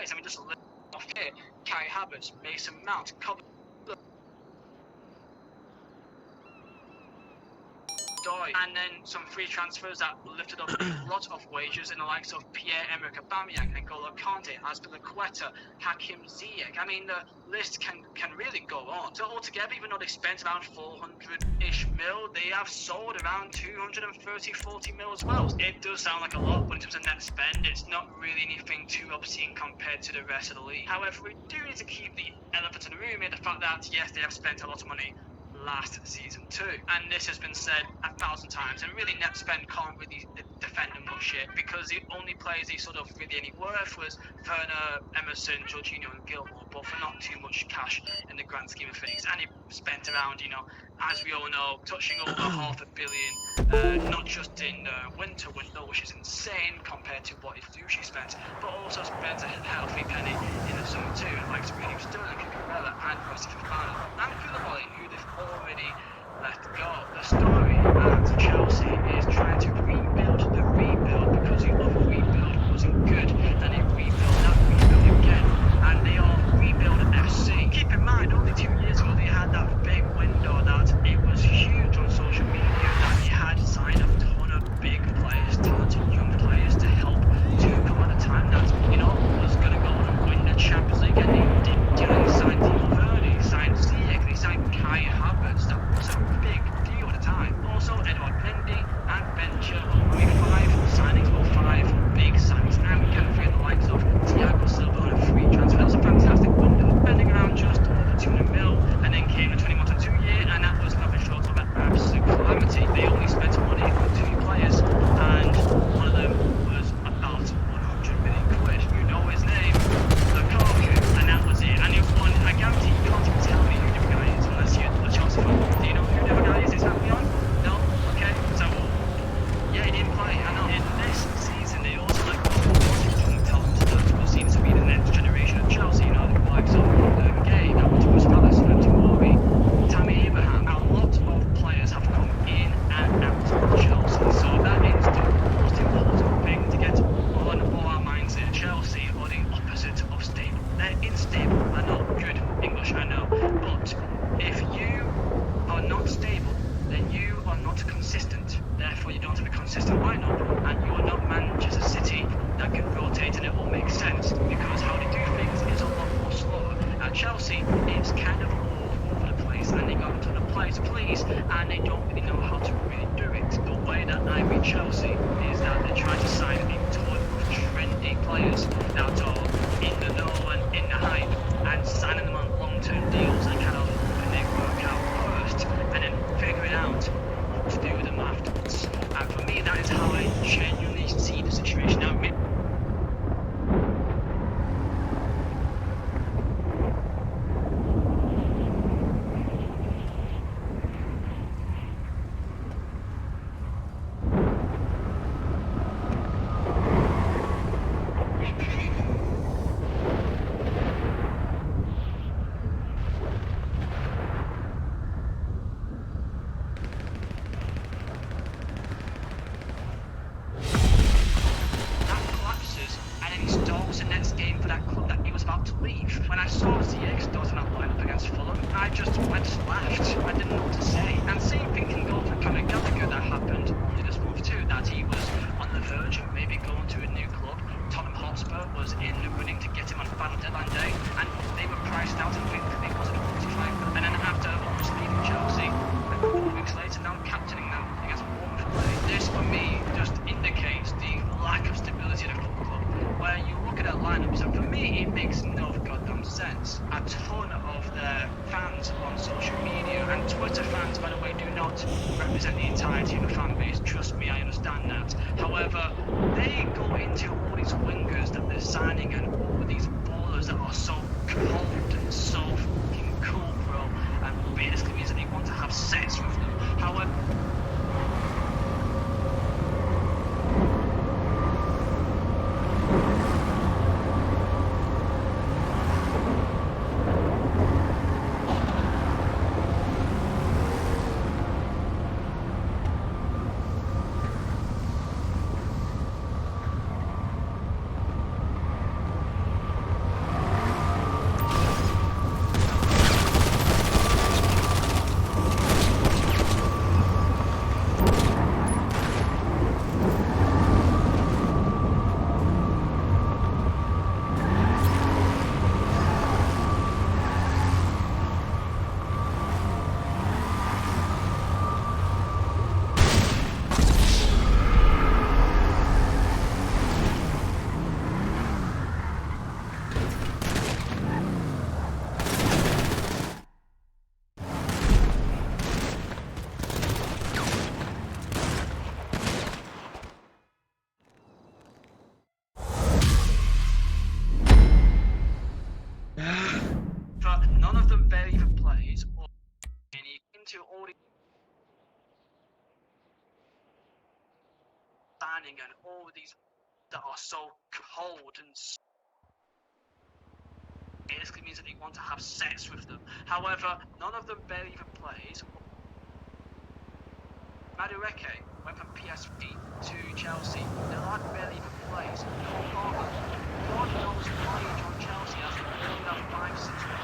players. I mean, just look off here. Kai Havertz, Mason Mount, and then some free transfers that lifted up a lot of wages in the likes of Pierre-Emerick Aubameyang, N'Golo Kante, Azpilicueta, Hakim Ziyech. I mean, the list can really go on. So altogether, even though they spent around 400-ish mil, they have sold around 230-40 mil as well. It does sound like a lot, but in terms of net spend, it's not really anything too obscene compared to the rest of the league. However, we do need to keep the elephant in the room here, the fact that, yes, they have spent a lot of money last season too, and this has been said 1,000 times, and really net spend can't really defend them much shit, because the only players they sort of really any worth was Werner, Emerson, Jorginho and Gilmore, but for not too much cash in the grand scheme of things. And he spent around, you know, as we all know, touching over $500 million, not just in the winter window, which is insane compared to what he's usually spent, but also spent a healthy penny in the summer too, and likes Raheem Sterling, Cucurella and Rossi Fofana and Koulibaly, who they've already let go. The story at Chelsea is trying to rebuild the rebuild, because the other rebuild wasn't good, and they rebuild that rebuild again, and they are Rebuild FC. Keep in mind, only 2 years ago they had that big window that it was huge on social media, that they had signed a ton of big players, talented young players to help to come at a time that, you know, was going to go and win the Champions League, and they did. You know, they signed Timo Werner, they signed Ziyech, they signed Kai Havertz. That was a big deal at the time. Also, Edouard Mendy and Ben Chilwell. I mean, 5 signings, or 5 big signings, and we can't forget the likes of Thiago Silva on a free transfer. That was a fantastic window, spending around just over 200 mil, and then came the 21-22 year, and that was nothing short of an absolute calamity. They only spent money on 2 players, and one of them was about 100 million quid. You know his name, Lukaku, and that was it. And if one, I guarantee you can't even tell me who the guy is unless you're a Chelsea fan. Do you know who the guy is? Is that Leon? No? Okay, so yeah, he didn't play. I know. In this season, they also like young talent that we'll see this will be the next generation of Chelsea. You know, the likes of Gay, that went to Crystal Palace, and Tomori, Tammy Abraham. A lot of players have come in and out of Chelsea, so that is the most important thing to get on all our minds here. Chelsea are the opposite of stable. They're unstable. I know, good English, I know, but if you are not stable, then you are not consistent. Therefore, you don't have a consistent lineup, and you are not Manchester City that can rotate and it all makes sense, because how they do things is a lot more slower. At Chelsea, it's kind of all over the place, and they got a ton of players to please, and they don't really know how to really do it. The way that I read Chelsea is that they're trying to sign a ton of trendy players that are in the know and in the hype, and signing them on long-term deals and kind of hoping they work out first, and then figuring out what to do with them afterwards. And for me, that is how I genuinely see the situation. Now, when I saw Ziyech starting that lineup against Fulham, I just went laughed. I didn't know what to say. And same thing can go for Conor Gallagher. That happened only this month too, that he was on the verge of maybe going to a new club. Tottenham Hotspur was in the running to get him on final deadline day, and they were priced out. I think they wanted 45. And then after almost leaving Chelsea, a couple of weeks later, now captaining them against Bournemouth. This for me just indicates the lack of stability of the club. Where you look at their lineups, and for me it makes no goddamn sense. A ton of their fans on social media, and Twitter fans, by the way, do not represent the entirety of the fan base. Trust me, I understand that. However, they go into all these wingers that they're signing and all these ballers that are so cold and so fucking cool, bro, and basically means that they want to have sex with them. However, signing and all these that are so cold and it basically means that they want to have sex with them. However, none of them barely even plays. Madueke went from PSV to Chelsea. The lad barely even plays. Cole Palmer, God knows why he joined Chelsea as he only have 5-6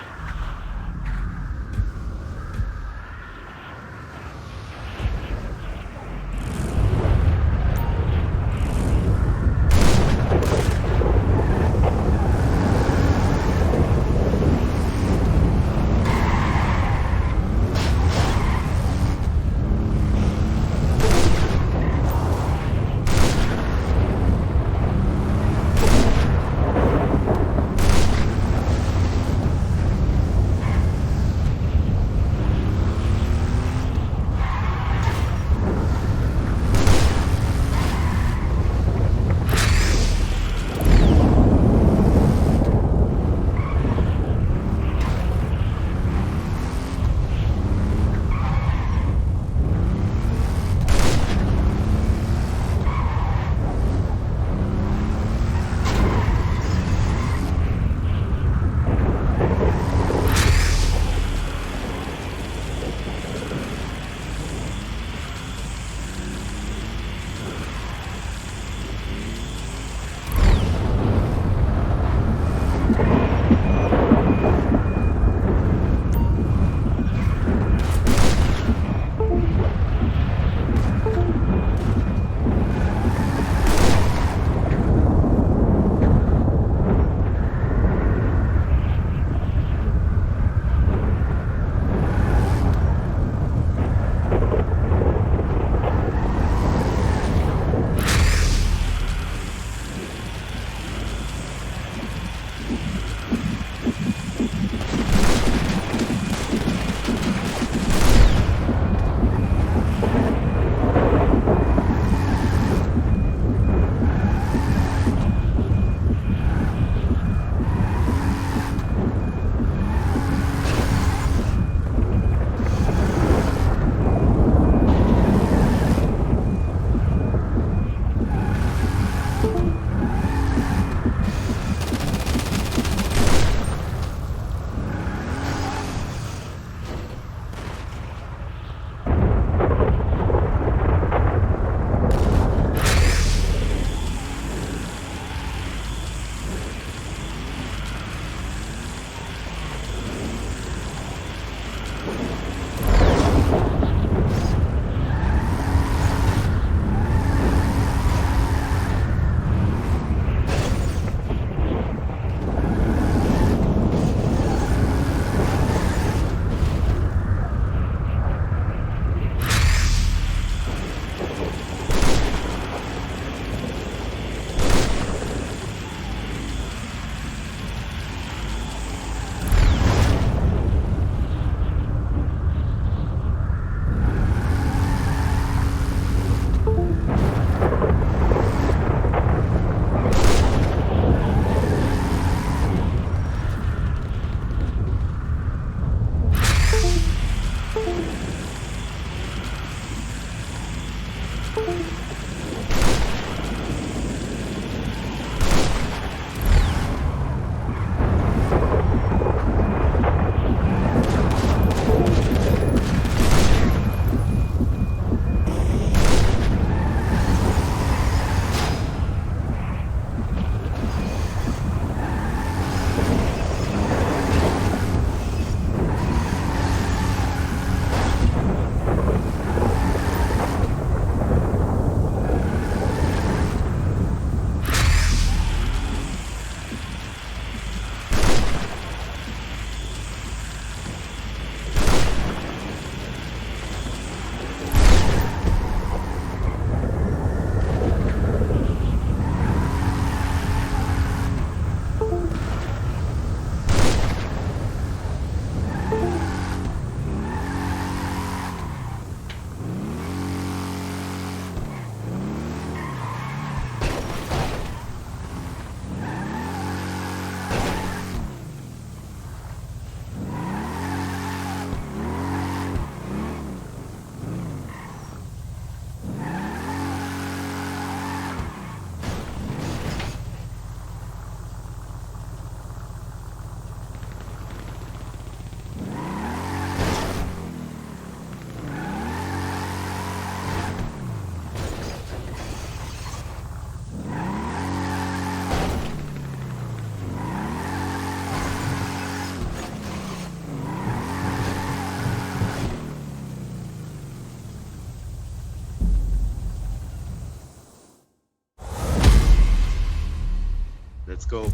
go.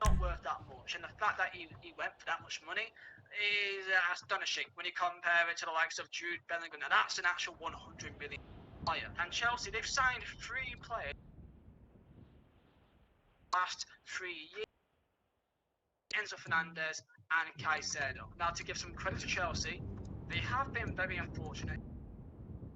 Not worth that much, and the fact that he went for that much money is astonishing when you compare it to the likes of Jude Bellingham. Now that's an actual 100 million player, and Chelsea, they've signed 3 players last 3 years: Enzo Fernandez and Caicedo. Now, to give some credit to Chelsea, they have been very unfortunate